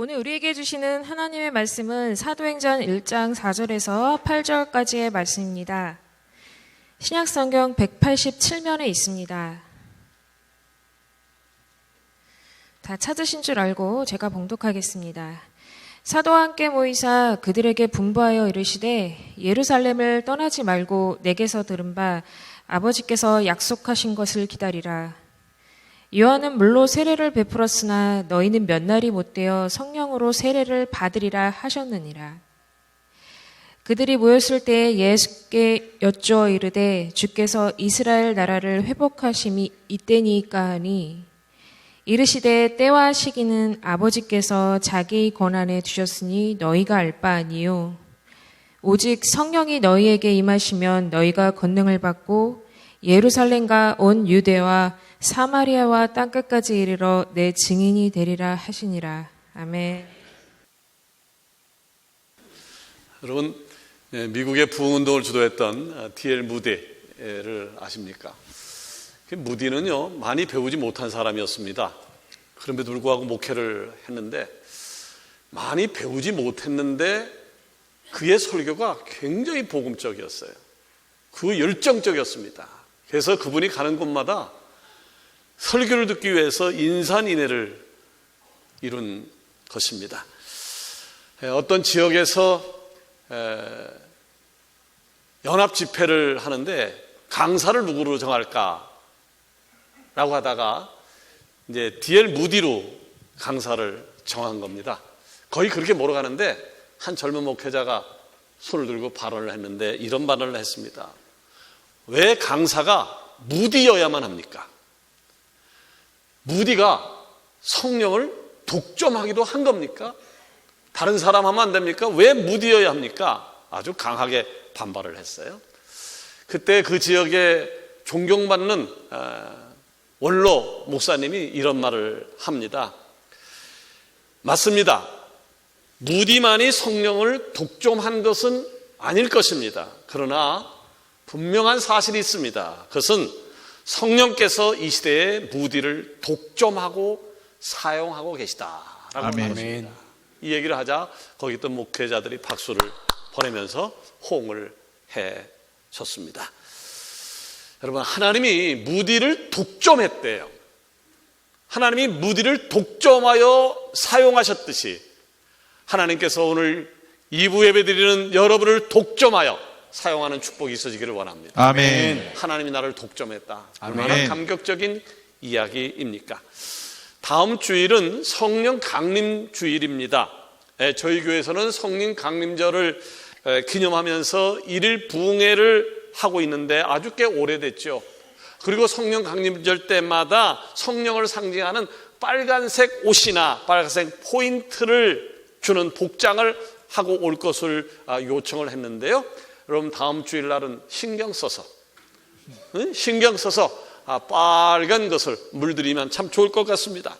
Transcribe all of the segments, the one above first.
오늘 우리에게 주시는 하나님의 말씀은 사도행전 1장 4절에서 8절까지의 말씀입니다. 신약성경 187면에 있습니다. 다 찾으신 줄 알고 제가 봉독하겠습니다. 사도와 함께 모이사 그들에게 분부하여 이르시되 예루살렘을 떠나지 말고 내게서 들은 바 아버지께서 약속하신 것을 기다리라. 요한은 물로 세례를 베풀었으나 너희는 몇 날이 못되어 성령으로 세례를 받으리라 하셨느니라. 그들이 모였을 때 예수께 여쭈어 이르되 주께서 이스라엘 나라를 회복하심이 이때니까 하니 이르시되 때와 시기는 아버지께서 자기 권한에 두셨으니 너희가 알 바 아니요 오직 성령이 너희에게 임하시면 너희가 권능을 받고 예루살렘과 온 유대와 사마리아와 땅끝까지 이르러 내 증인이 되리라 하시니라. 아멘. 여러분, 미국의 부흥운동을 주도했던 D.L. 무디를 아십니까? 무디는요, 많이 배우지 못한 사람이었습니다. 그럼에도 불구하고 목회를 했는데, 많이 배우지 못했는데 그의 설교가 굉장히 복음적이었어요. 그 열정적이었습니다. 그래서 그분이 가는 곳마다 설교를 듣기 위해서 인산인해를 이룬 것입니다. 어떤 지역에서 연합 집회를 하는데 강사를 누구로 정할까? 라고 하다가 이제 D.L. 무디로 강사를 정한 겁니다. 거의 그렇게 몰아가는데 한 젊은 목회자가 손을 들고 발언을 했는데 이런 발언을 했습니다. 왜 강사가 무디여야만 합니까? 무디가 성령을 독점하기도 한 겁니까? 다른 사람 하면 안 됩니까? 왜 무디여야 합니까? 아주 강하게 반발을 했어요. 그때 그 지역에 존경받는 원로 목사님이 이런 말을 합니다. 맞습니다. 무디만이 성령을 독점한 것은 아닐 것입니다. 그러나 분명한 사실이 있습니다. 그것은 성령께서 이 시대에 무디를 독점하고 사용하고 계시다라고 말했습니다. 이 얘기를 하자 거기 있던 목회자들이 박수를 보내면서 호응을 해 줬습니다. 여러분, 하나님이 무디를 독점했대요. 하나님이 무디를 독점하여 사용하셨듯이 하나님께서 오늘 2부 예배 드리는 여러분을 독점하여 사용하는 축복이 있어지기를 원합니다. 아멘. 하나님이 나를 독점했다. 아멘. 얼마나 감격적인 이야기입니까? 다음 주일은 성령 강림 주일입니다. 저희 교회에서는 성령 강림절을 기념하면서 1일 부흥회를 하고 있는데 아주 꽤 오래됐죠. 그리고 성령 강림절 때마다 성령을 상징하는 빨간색 옷이나 빨간색 포인트를 주는 복장을 하고 올 것을 요청을 했는데요. 여러분, 다음 주일날은 신경 써서 빨간 것을 물들이면 참 좋을 것 같습니다.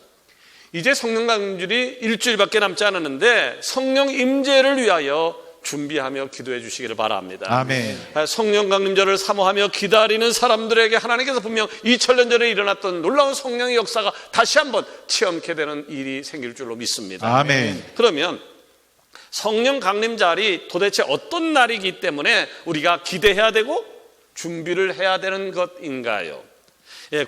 이제 성령 강림절이 일주일밖에 남지 않았는데 성령 임재를 위하여 준비하며 기도해 주시기를 바랍니다. 아멘. 성령 강림절을 사모하며 기다리는 사람들에게 하나님께서 분명 2000년 전에 일어났던 놀라운 성령의 역사가 다시 한번 체험케 되는 일이 생길 줄로 믿습니다. 아멘. 그러면 성령 강림절이 도대체 어떤 날이기 때문에 우리가 기대해야 되고 준비를 해야 되는 것인가요?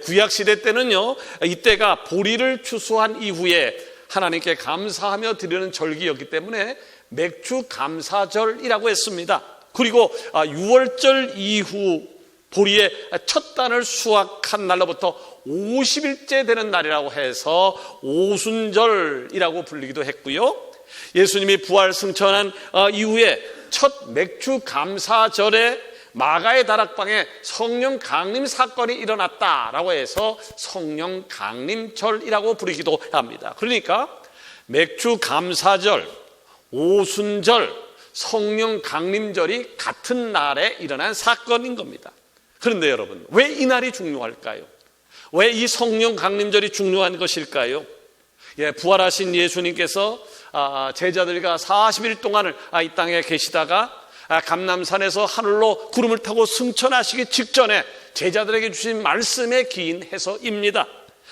구약시대 때는요, 이때가 보리를 추수한 이후에 하나님께 감사하며 드리는 절기였기 때문에 맥주 감사절이라고 했습니다. 그리고 6월절 이후 보리의 첫 단을 수확한 날로부터 50일째 되는 날이라고 해서 오순절이라고 불리기도 했고요. 예수님이 부활 승천한 이후에 첫 맥주 감사절에 마가의 다락방에 성령 강림 사건이 일어났다라고 해서 성령 강림절이라고 부르기도 합니다. 그러니까 맥주 감사절, 오순절, 성령 강림절이 같은 날에 일어난 사건인 겁니다. 그런데 여러분, 왜 이 날이 중요할까요? 왜 이 성령 강림절이 중요한 것일까요? 부활하신 예수님께서 제자들과 40일 동안을 이 땅에 계시다가 감람산에서 하늘로 구름을 타고 승천하시기 직전에 제자들에게 주신 말씀에 기인해서입니다.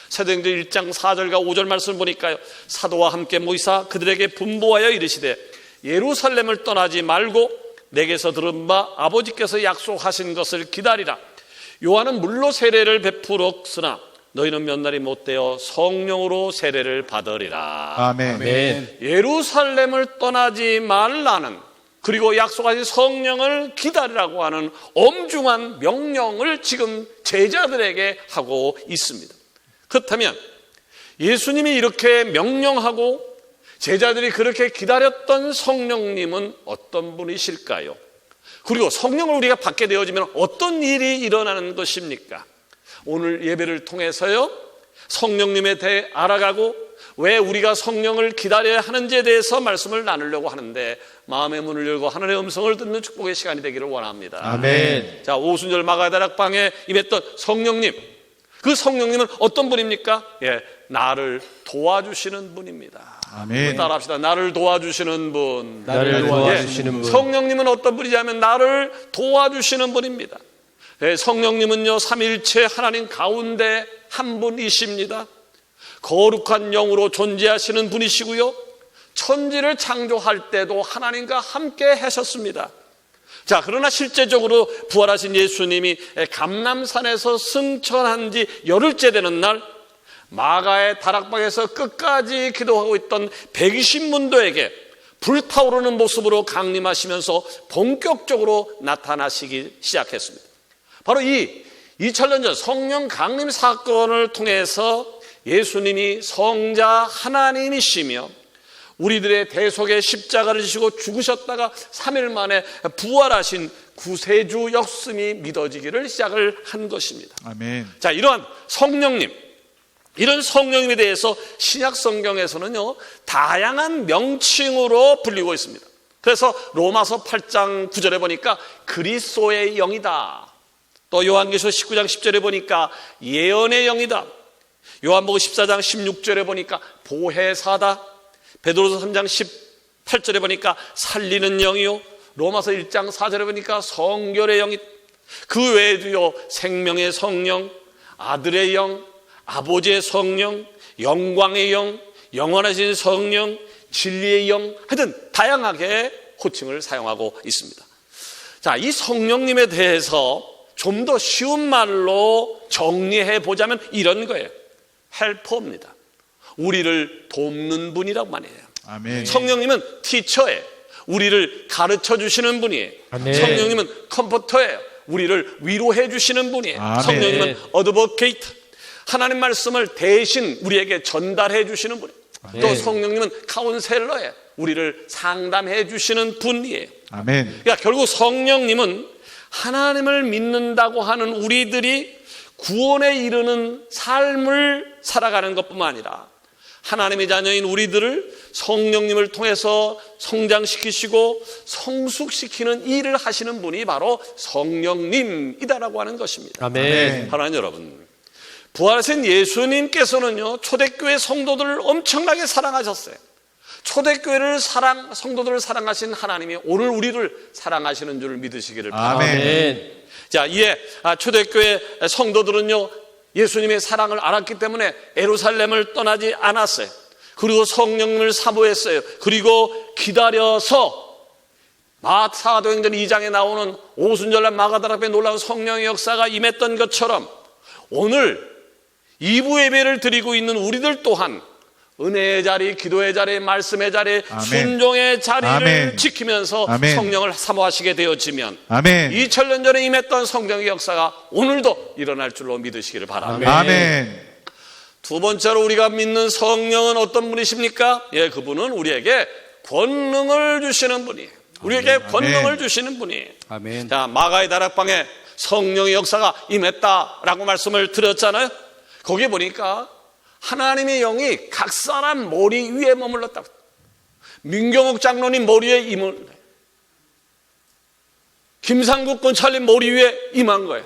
사도행전 1장 4절과 5절 말씀을 보니까요, 사도와 함께 모이사 그들에게 분부하여 이르시되 예루살렘을 떠나지 말고 내게서 들은 바 아버지께서 약속하신 것을 기다리라. 요한은 물로 세례를 베풀었으나 너희는 몇 날이 못되어 성령으로 세례를 받으리라. 아멘. 예루살렘을 떠나지 말라는, 그리고 약속하신 성령을 기다리라고 하는 엄중한 명령을 지금 제자들에게 하고 있습니다. 그렇다면 예수님이 이렇게 명령하고 제자들이 그렇게 기다렸던 성령님은 어떤 분이실까요? 그리고 성령을 우리가 받게 되어지면 어떤 일이 일어나는 것입니까? 오늘 예배를 통해서요, 성령님에 대해 알아가고 왜 우리가 성령을 기다려야 하는지에 대해서 말씀을 나누려고 하는데, 마음의 문을 열고 하늘의 음성을 듣는 축복의 시간이 되기를 원합니다. 아멘. 자, 오순절 마가다락방에 임했던 성령님, 그 성령님은 어떤 분입니까? 예, 나를 도와주시는 분입니다. 아멘. 따라합시다. 나를 도와주시는 분. 나를 도와주시는 분. 성령님은 어떤 분이냐면 나를 도와주시는 분입니다. 예, 성령님은요, 삼위일체 하나님 가운데 한 분이십니다. 거룩한 영으로 존재하시는 분이시고요, 천지를 창조할 때도 하나님과 함께 하셨습니다. 자, 그러나 실제적으로 부활하신 예수님이 감람산에서 승천한 지 열흘째 되는 날, 마가의 다락방에서 끝까지 기도하고 있던 120문도에게 불타오르는 모습으로 강림하시면서 본격적으로 나타나시기 시작했습니다. 바로 이 2000년 전 성령 강림 사건을 통해서 예수님이 성자 하나님이시며 우리들의 대속의 십자가를 지시고 죽으셨다가 3일 만에 부활하신 구세주 역심이 믿어지기를 시작을 한 것입니다. 아멘. 자, 이러한 성령님, 이런 성령님에 대해서 신약 성경에서는요, 다양한 명칭으로 불리고 있습니다. 그래서 로마서 8장 9절에 보니까 그리스도의 영이다. 또 요한계시록 19장 10절에 보니까 예언의 영이다. 요한복음 14장 16절에 보니까 보혜사다. 베드로서 3장 18절에 보니까 살리는 영이요. 로마서 1장 4절에 보니까 성결의 영이. 그 외에도요, 생명의 성령, 아들의 영, 아버지의 성령, 영광의 영, 영원하신 성령, 진리의 영, 하여튼 다양하게 호칭을 사용하고 있습니다. 자, 이 성령님에 대해서 좀 더 쉬운 말로 정리해 보자면 이런 거예요. 헬퍼입니다. 우리를 돕는 분이라고 말해요. 아멘. 성령님은 티처예요. 우리를 가르쳐 주시는 분이에요. 아멘. 성령님은 컴포터예요. 우리를 위로해 주시는 분이에요. 아멘. 성령님은 어드보케이트, 하나님 말씀을 대신 우리에게 전달해 주시는 분이에요. 아멘. 또 성령님은 카운셀러예요. 우리를 상담해 주시는 분이에요. 아멘. 그러니까 결국 성령님은 하나님을 믿는다고 하는 우리들이 구원에 이르는 삶을 살아가는 것뿐만 아니라 하나님의 자녀인 우리들을 성령님을 통해서 성장시키시고 성숙시키는 일을 하시는 분이 바로 성령님이다라고 하는 것입니다. 아멘. 하나님 여러분, 부활하신 예수님께서는요, 초대교회 성도들을 엄청나게 사랑하셨어요. 초대교회를 성도들을 사랑하신 하나님이 오늘 우리를 사랑하시는 줄 믿으시기를 바랍니다. 아멘. 자, 이에 초대교회 성도들은요, 예수님의 사랑을 알았기 때문에 예루살렘을 떠나지 않았어요. 그리고 성령님을 사모했어요. 그리고 기다려서 사도행전 2장에 나오는 오순절날 마가다락방에 놀라운 성령의 역사가 임했던 것처럼 오늘 2부 예배를 드리고 있는 우리들 또한 은혜의 자리, 기도의 자리, 말씀의 자리, 아멘. 순종의 자리를 아멘. 지키면서 아멘. 성령을 사모하시게 되어지면 아멘. 2000년 전에 임했던 성령의 역사가 오늘도 일어날 줄로 믿으시기를 바랍니다. 아멘. 두 번째로 우리가 믿는 성령은 어떤 분이십니까? 예, 그분은 우리에게 권능을 주시는 분이에요. 우리에게 아멘. 권능을 주시는 분이에요. 아멘. 자, 마가의 다락방에 성령의 역사가 임했다라고 말씀을 드렸잖아요. 거기 보니까 하나님의 영이 각 사람 머리 위에 머물렀다고. 민경욱 장로님 머리에 임을, 김상국 권찰님 머리 위에 임한 거예요.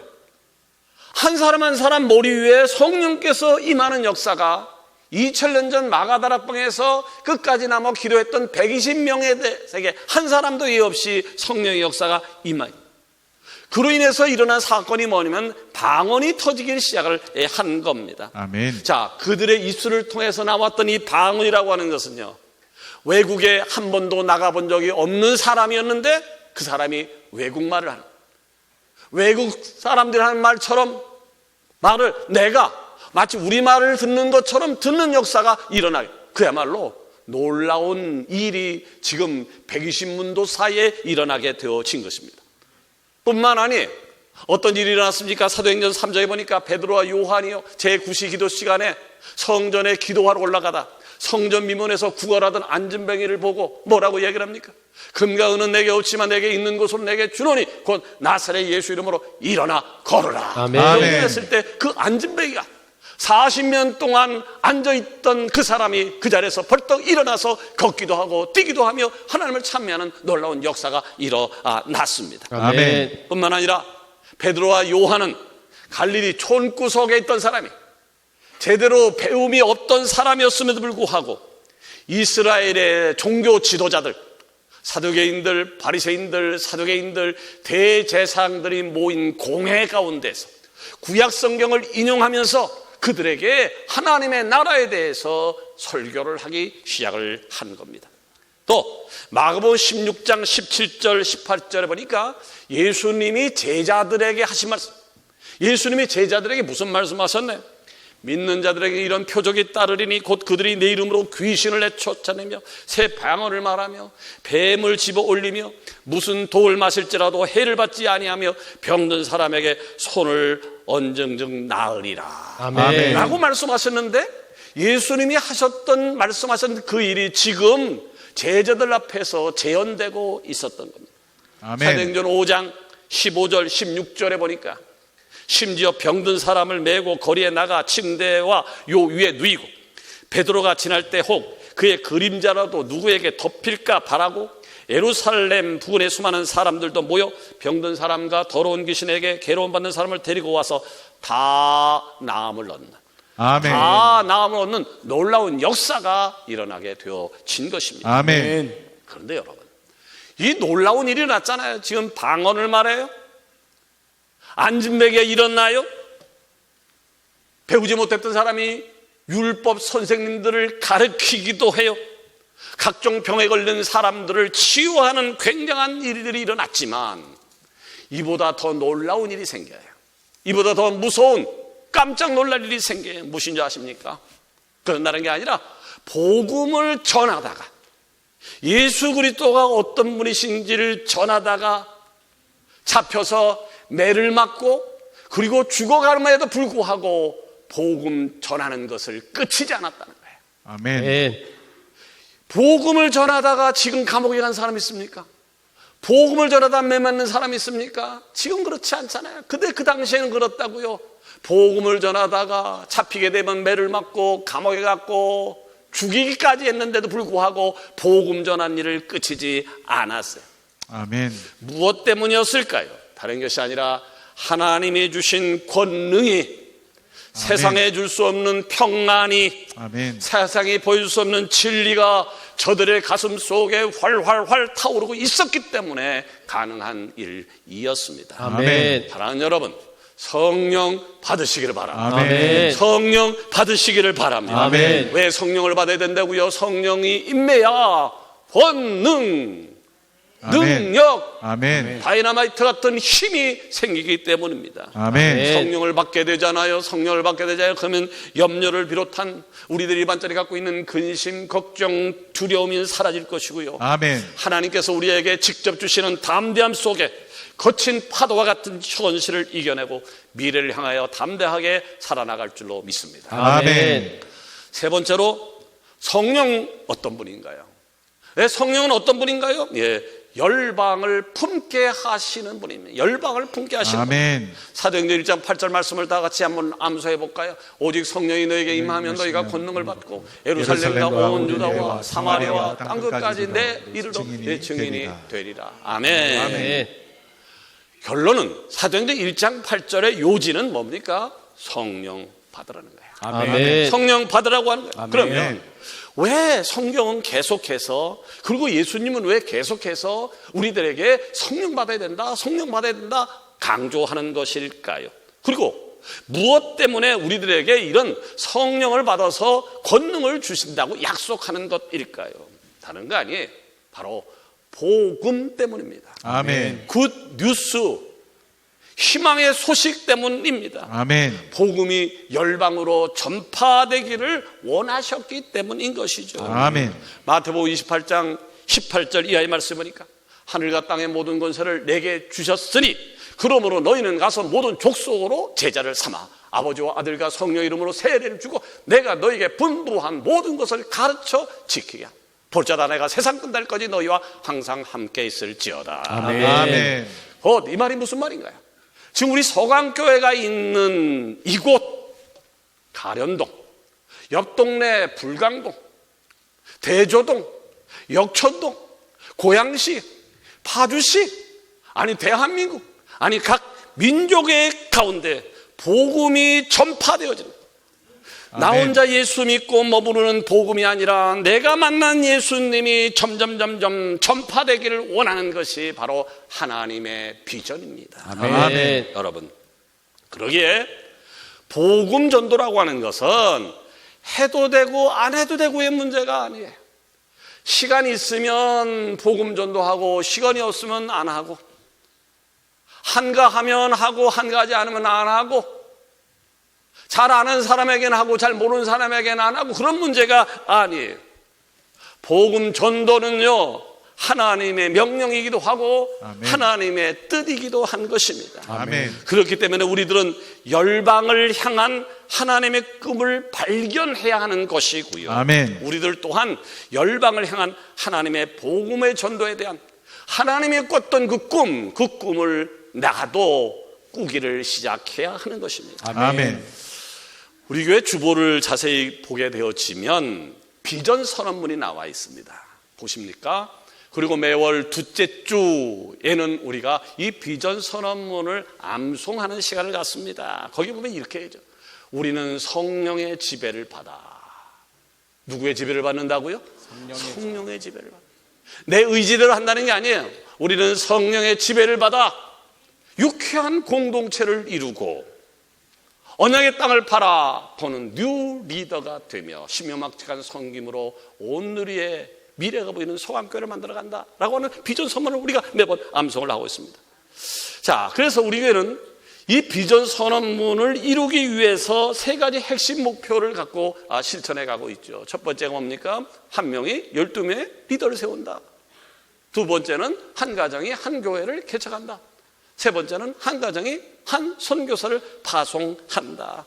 한 사람 한 사람 머리 위에 성령께서 임하는 역사가 2000년 전 마가다락방에서 끝까지 남아 기도했던 120명의 대에게 한 사람도 예 없이 성령의 역사가 임하요. 그로 인해서 일어난 사건이 뭐냐면 방언이 터지기 시작을 한 겁니다. 아멘. 자, 그들의 입술을 통해서 나왔던 이 방언이라고 하는 것은요, 외국에 한 번도 나가본 적이 없는 사람이었는데 그 사람이 외국말을 하는, 외국 사람들이 하는 말처럼 말을 내가 마치 우리말을 듣는 것처럼 듣는 역사가 일어나요. 그야말로 놀라운 일이 지금 120문도 사이에 일어나게 되어진 것입니다. 뿐만 아니에요. 어떤 일이 일어났습니까? 사도행전 3장에 보니까 베드로와 요한이요, 제9시 기도 시간에 성전에 기도하러 올라가다 성전 미문에서 구걸하던 안진뱅이를 보고 뭐라고 얘기를 합니까? 금과 은은 내게 없지만 내게 있는 것으로 내게 주노니 곧 나사렛 예수 이름으로 일어나 걸어라. 아멘. 그랬을 때 그 안진뱅이가 40년 동안 앉아있던 그 사람이 그 자리에서 벌떡 일어나서 걷기도 하고 뛰기도 하며 하나님을 찬미하는 놀라운 역사가 일어났습니다. 아멘. 뿐만 아니라 베드로와 요한은 갈릴리 촌구석에 있던 사람이, 제대로 배움이 없던 사람이었음에도 불구하고 이스라엘의 종교 지도자들, 사두개인들, 바리새인들, 사두개인들, 대제사장들이 모인 공회 가운데서 구약 성경을 인용하면서 그들에게 하나님의 나라에 대해서 설교를 하기 시작을 한 겁니다. 또 마가복음 16장 17절 18절에 보니까 예수님이 제자들에게 하신 말씀, 예수님이 제자들에게 무슨 말씀하셨나요? 믿는 자들에게 이런 표적이 따르리니 곧 그들이 내 이름으로 귀신을 내쫓아내며 새 방언을 말하며 뱀을 집어 올리며 무슨 독을 마실지라도 해를 받지 아니하며 병든 사람에게 손을 얹은즉 나으리라. 아멘. 라고 말씀하셨는데, 예수님이 말씀하셨던 그 일이 지금 제자들 앞에서 재현되고 있었던 겁니다. 아멘. 사도행전 5장 15절 16절에 보니까 심지어 병든 사람을 메고 거리에 나가 침대와 요 위에 누이고 베드로가 지날 때 혹 그의 그림자라도 누구에게 덮일까 바라고 예루살렘 부근의 수많은 사람들도 모여 병든 사람과 더러운 귀신에게 괴로움받는 사람을 데리고 와서 다 나음을 얻는, 아멘. 다 나음을 얻는 놀라운 역사가 일어나게 되어진 것입니다. 아멘. 그런데 여러분, 이 놀라운 일이 났잖아요. 지금 방언을 말해요. 안진뱅이가 일어나요. 배우지 못했던 사람이 율법 선생님들을 가르치기도 해요. 각종 병에 걸린 사람들을 치유하는 굉장한 일들이 일어났지만 이보다 더 놀라운 일이 생겨요. 이보다 더 무서운 깜짝 놀랄 일이 생겨요. 무엇인지 아십니까? 그런다는 게 아니라 복음을 전하다가, 예수 그리스도가 어떤 분이신지를 전하다가 잡혀서 매를 맞고 그리고 죽어가는에도 불구하고 복음 전하는 것을 끝이지 않았다는 거예요. 아멘. 복음을 전하다가 지금 감옥에 간 사람이 있습니까? 복음을 전하다 매 맞는 사람이 있습니까? 지금 그렇지 않잖아요. 근데 그 당시에는 그렇다고요. 복음을 전하다가 잡히게 되면 매를 맞고 감옥에 갔고 죽이기까지 했는데도 불구하고 복음 전한 일을 끝이지 않았어요. 아멘. 무엇 때문이었을까요? 다른 것이 아니라 하나님이 주신 권능이, 세상에 줄 수 없는 평안이, 아멘. 세상이 보여줄 수 없는 진리가 저들의 가슴 속에 활활활 타오르고 있었기 때문에 가능한 일이었습니다. 아멘. 사랑하는 여러분, 성령 받으시기를 바랍니다. 아멘. 성령 받으시기를 바랍니다. 아멘. 왜 성령을 받아야 된다고요? 성령이 임매야 권능, 아멘. 능력, 아멘. 다이너마이트 같은 힘이 생기기 때문입니다. 아멘. 성령을 받게 되잖아요. 성령을 받게 되잖아요. 그러면 염려를 비롯한 우리들이 일반적으로 갖고 있는 근심, 걱정, 두려움이 사라질 것이고요. 아멘. 하나님께서 우리에게 직접 주시는 담대함 속에 거친 파도와 같은 현실을 이겨내고 미래를 향하여 담대하게 살아나갈 줄로 믿습니다. 아멘. 세 번째로, 성령 어떤 분인가요? 네, 성령은 어떤 분인가요? 예, 열방을 품게 하시는 분입니다. 열방을 품게 하시는 아멘. 분. 사도행전 1장 8절 말씀을 다 같이 한번 암송해 볼까요? 오직 성령이 너에게 임하면 너희가 권능을 받고 예루살렘과 온 유다와 사마리아와 땅 끝까지 내 이르러 내 증인이 되리라. 아멘. 아멘. 결론은 사도행전 1장 8절의 요지는 뭡니까? 성령 받으라는 거예요. 아멘. 성령 받으라고 하는 거예요. 아멘. 그러면 왜 성경은 계속해서, 그리고 예수님은 왜 계속해서 우리들에게 성령 받아야 된다, 성령 받아야 된다 강조하는 것일까요? 그리고 무엇 때문에 우리들에게 이런 성령을 받아서 권능을 주신다고 약속하는 것일까요? 다른 거 아니에요. 바로 복음 때문입니다. 아멘. 굿 뉴스, 희망의 소식 때문입니다. 아멘. 복음이 열방으로 전파되기를 원하셨기 때문인 것이죠. 아멘. 마태복음 28장 18절 이하의 말씀 보니까 하늘과 땅의 모든 권세를 내게 주셨으니 그러므로 너희는 가서 모든 족속으로 제자를 삼아 아버지와 아들과 성령 이름으로 세례를 주고 내가 너희에게 분부한 모든 것을 가르쳐 지키게 하라. 볼자다 내가 세상 끝날까지 너희와 항상 함께 있을지어다. 아멘. 아멘. 이 말이 무슨 말인가요? 지금 우리 서강교회가 있는 이곳 가련동, 옆 동네 불광동, 대조동, 역천동, 고양시, 파주시, 아니 대한민국, 아니 각 민족의 가운데 복음이 전파되어지는, 나 혼자 예수 믿고 머무르는 복음이 아니라 내가 만난 예수님이 점점 전파되기를 원하는 것이 바로 하나님의 비전입니다. 아멘. 여러분, 그러기에 복음 전도라고 하는 것은 해도 되고 안 해도 되고의 문제가 아니에요. 시간이 있으면 복음 전도하고 시간이 없으면 안 하고, 한가하면 하고 한가하지 않으면 안 하고, 잘 아는 사람에게는 하고 잘 모르는 사람에게는 안 하고, 그런 문제가 아니에요. 복음 전도는요, 하나님의 명령이기도 하고 아멘. 하나님의 뜻이기도 한 것입니다. 아멘. 그렇기 때문에 우리들은 열방을 향한 하나님의 꿈을 발견해야 하는 것이고요. 아멘. 우리들 또한 열방을 향한 하나님의 복음의 전도에 대한 하나님의 꿨던 그 꿈을 나도 꾸기를 시작해야 하는 것입니다. 아멘. 우리 교회 주보를 자세히 보게 되어지면 비전 선언문이 나와 있습니다. 보십니까? 그리고 매월 둘째 주에는 우리가 이 비전 선언문을 암송하는 시간을 갖습니다. 거기 보면 이렇게 해야죠. 우리는 성령의 지배를 받아. 누구의 지배를 받는다고요? 성령의 지배를 받아. 내 의지대로 한다는 게 아니에요. 우리는 성령의 지배를 받아 유쾌한 공동체를 이루고 언약의 땅을 바라보는 뉴 리더가 되며 신명막측한 섬김으로 온 누리의 미래가 보이는 소강교회를 만들어간다라고 하는 비전 선언을 우리가 매번 암송을 하고 있습니다. 자, 그래서 우리 교회는 이 비전 선언문을 이루기 위해서 세 가지 핵심 목표를 갖고 실천해 가고 있죠. 첫 번째가 뭡니까? 한 명이 12명의 리더를 세운다. 두 번째는 한 가정이 한 교회를 개척한다. 세 번째는 한 가정이 한 선교사를 파송한다.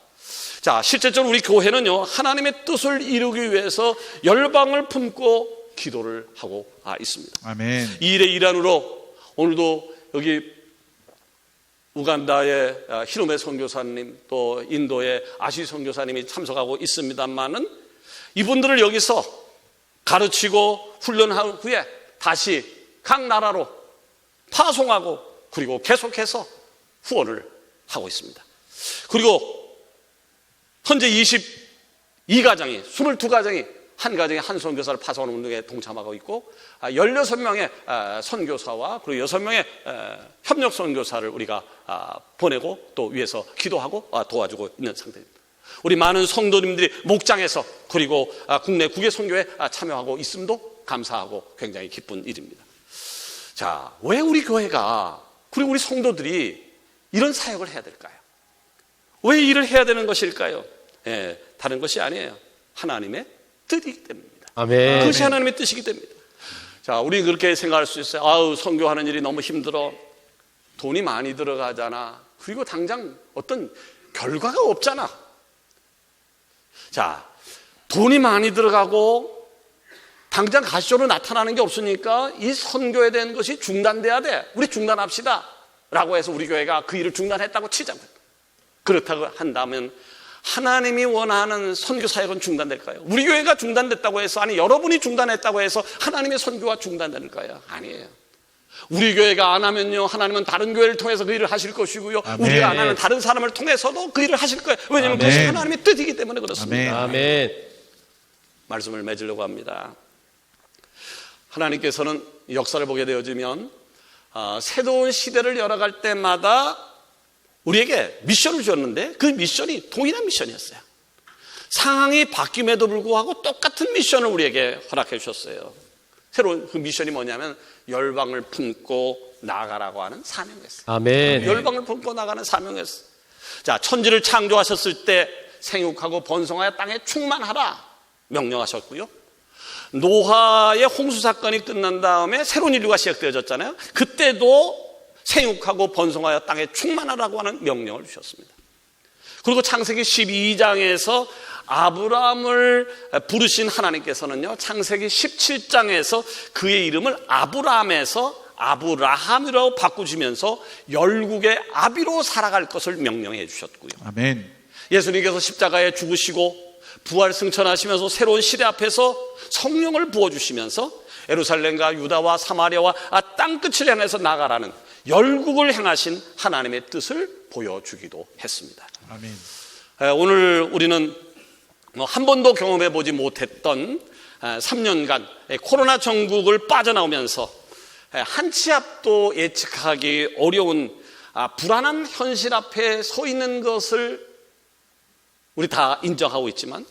자, 실제적으로 우리 교회는요, 하나님의 뜻을 이루기 위해서 열방을 품고 기도를 하고 있습니다. 아멘. 이 일의 일환으로 오늘도 여기 우간다의 히로메 선교사님, 또 인도의 아시 선교사님이 참석하고 있습니다만은 이분들을 여기서 가르치고 훈련한 후에 다시 각 나라로 파송하고 그리고 계속해서 후원을 하고 있습니다. 그리고 현재 22가정이, 22가정이 한 가정에 한 선교사를 파송하는 운동에 동참하고 있고 16명의 선교사와 그리고 6명의 협력 선교사를 우리가 보내고 또 위해서 기도하고 도와주고 있는 상태입니다. 우리 많은 성도님들이 목장에서 그리고 국내 국외 선교에 참여하고 있음도 감사하고 굉장히 기쁜 일입니다. 자, 왜 우리 교회가 그리고 우리 성도들이 이런 사역을 해야 될까요? 왜 일을 해야 되는 것일까요? 다른 것이 아니에요. 하나님의 뜻이기 때문입니다. 아멘. 그것이 하나님의 뜻이기 때문입니다. 자, 우리 그렇게 생각할 수 있어요. 아우, 선교하는 일이 너무 힘들어. 돈이 많이 들어가잖아. 그리고 당장 어떤 결과가 없잖아. 자, 돈이 많이 들어가고 당장 가시적으로 나타나는 게 없으니까 이 선교에 대한 것이 중단돼야 돼. 우리 중단합시다. 라고 해서 우리 교회가 그 일을 중단했다고 치자고요. 그렇다고 한다면 하나님이 원하는 선교 사역은 중단될까요? 우리 교회가 중단됐다고 해서, 아니 여러분이 중단했다고 해서 하나님의 선교가 중단될까요? 아니에요. 우리 교회가 안 하면요, 하나님은 다른 교회를 통해서 그 일을 하실 것이고요. 아멘. 우리가 안 하는 다른 사람을 통해서도 그 일을 하실 거예요. 왜냐하면 아멘. 그것이 하나님의 뜻이기 때문에 그렇습니다. 아멘. 말씀을 맺으려고 합니다. 하나님께서는 역사를 보게 되어지면 새로운 시대를 열어갈 때마다 우리에게 미션을 주었는데 그 미션이 동일한 미션이었어요. 상황이 바뀜에도 불구하고 똑같은 미션을 우리에게 허락해 주셨어요. 새로운 그 미션이 뭐냐면 열방을 품고 나가라고 하는 사명이었어요. 아멘. 열방을 품고 나가는 사명이었어요. 자, 천지를 창조하셨을 때 생육하고 번성하여 땅에 충만하라 명령하셨고요. 노아의 홍수 사건이 끝난 다음에 새로운 인류가 시작되어졌잖아요. 그때도 생육하고 번성하여 땅에 충만하라고 하는 명령을 주셨습니다. 그리고 창세기 12장에서 아브라함을 부르신 하나님께서는요, 창세기 17장에서 그의 이름을 아브라함에서 아브라함이라고 바꾸시면서 열국의 아비로 살아갈 것을 명령해 주셨고요. 아멘. 예수님께서 십자가에 죽으시고 부활 승천하시면서 새로운 시대 앞에서 성령을 부어주시면서 예루살렘과 유다와 사마리아와 땅끝을 향해서 나가라는 열국을 향하신 하나님의 뜻을 보여주기도 했습니다. 아멘. 오늘 우리는 한 번도 경험해 보지 못했던 3년간 코로나 전국을 빠져나오면서 한 치 앞도 예측하기 어려운 불안한 현실 앞에 서 있는 것을 우리 다 인정하고 있지만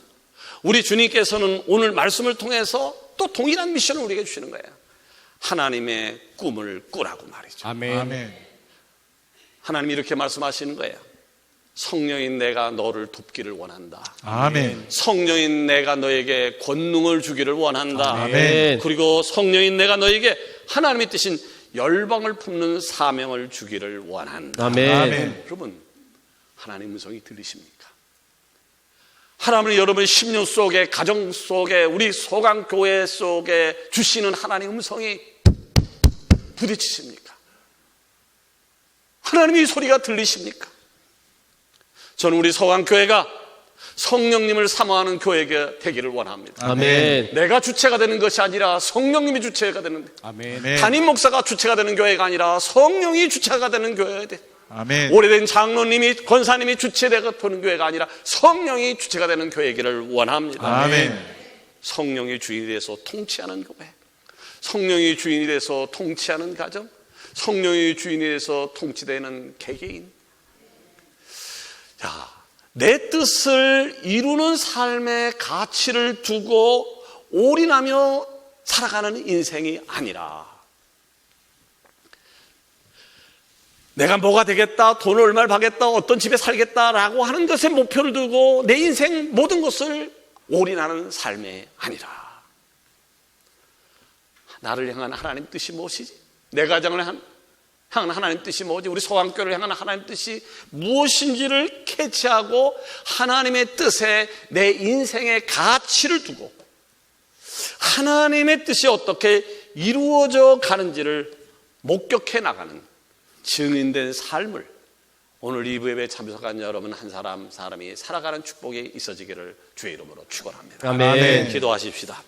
우리 주님께서는 오늘 말씀을 통해서 또 동일한 미션을 우리에게 주시는 거예요. 하나님의 꿈을 꾸라고 말이죠. 아멘. 아멘. 하나님이 이렇게 말씀하시는 거예요. 성령인 내가 너를 돕기를 원한다. 아멘. 성령인 내가 너에게 권능을 주기를 원한다. 아멘. 그리고 성령인 내가 너에게 하나님의 뜻인 열방을 품는 사명을 주기를 원한다. 아멘. 아멘. 여러분, 하나님의 음성이 들리십니까? 하나님은 여러분의 심령 속에, 가정 속에, 우리 소강교회 속에 주시는 하나님의 음성이 부딪히십니까? 하나님의 소리가 들리십니까? 저는 우리 소강교회가 성령님을 사모하는 교회가 되기를 원합니다. 아멘. 내가 주체가 되는 것이 아니라 성령님이 주체가 되는, 아멘. 담임 목사가 주체가 되는 교회가 아니라 성령이 주체가 되는 교회가 돼. 아멘. 오래된 장로님이, 권사님이 주체되고 보는 교회가 아니라 성령이 주체가 되는 교회이기를 원합니다. 아멘. 성령이 주인이 돼서 통치하는 교회, 성령이 주인이 돼서 통치하는 가정, 성령이 주인이 돼서 통치되는 개개인. 자, 내 뜻을 이루는 삶의 가치를 두고 올인하며 살아가는 인생이 아니라 내가 뭐가 되겠다, 돈을 얼마를 받겠다, 어떤 집에 살겠다라고 하는 것에 목표를 두고 내 인생 모든 것을 올인하는 삶이 아니라 나를 향한 하나님 뜻이 무엇이지? 내 가정을 향한 하나님 뜻이 뭐지? 우리 소강교회를 향한 하나님 뜻이 무엇인지를 캐치하고 하나님의 뜻에 내 인생의 가치를 두고 하나님의 뜻이 어떻게 이루어져 가는지를 목격해 나가는 증인된 삶을 오늘 이 예배에 참석한 여러분 한 사람이 살아가는 축복이 있어지기를 주의 이름으로 축원합니다. 아멘. 기도하십시다.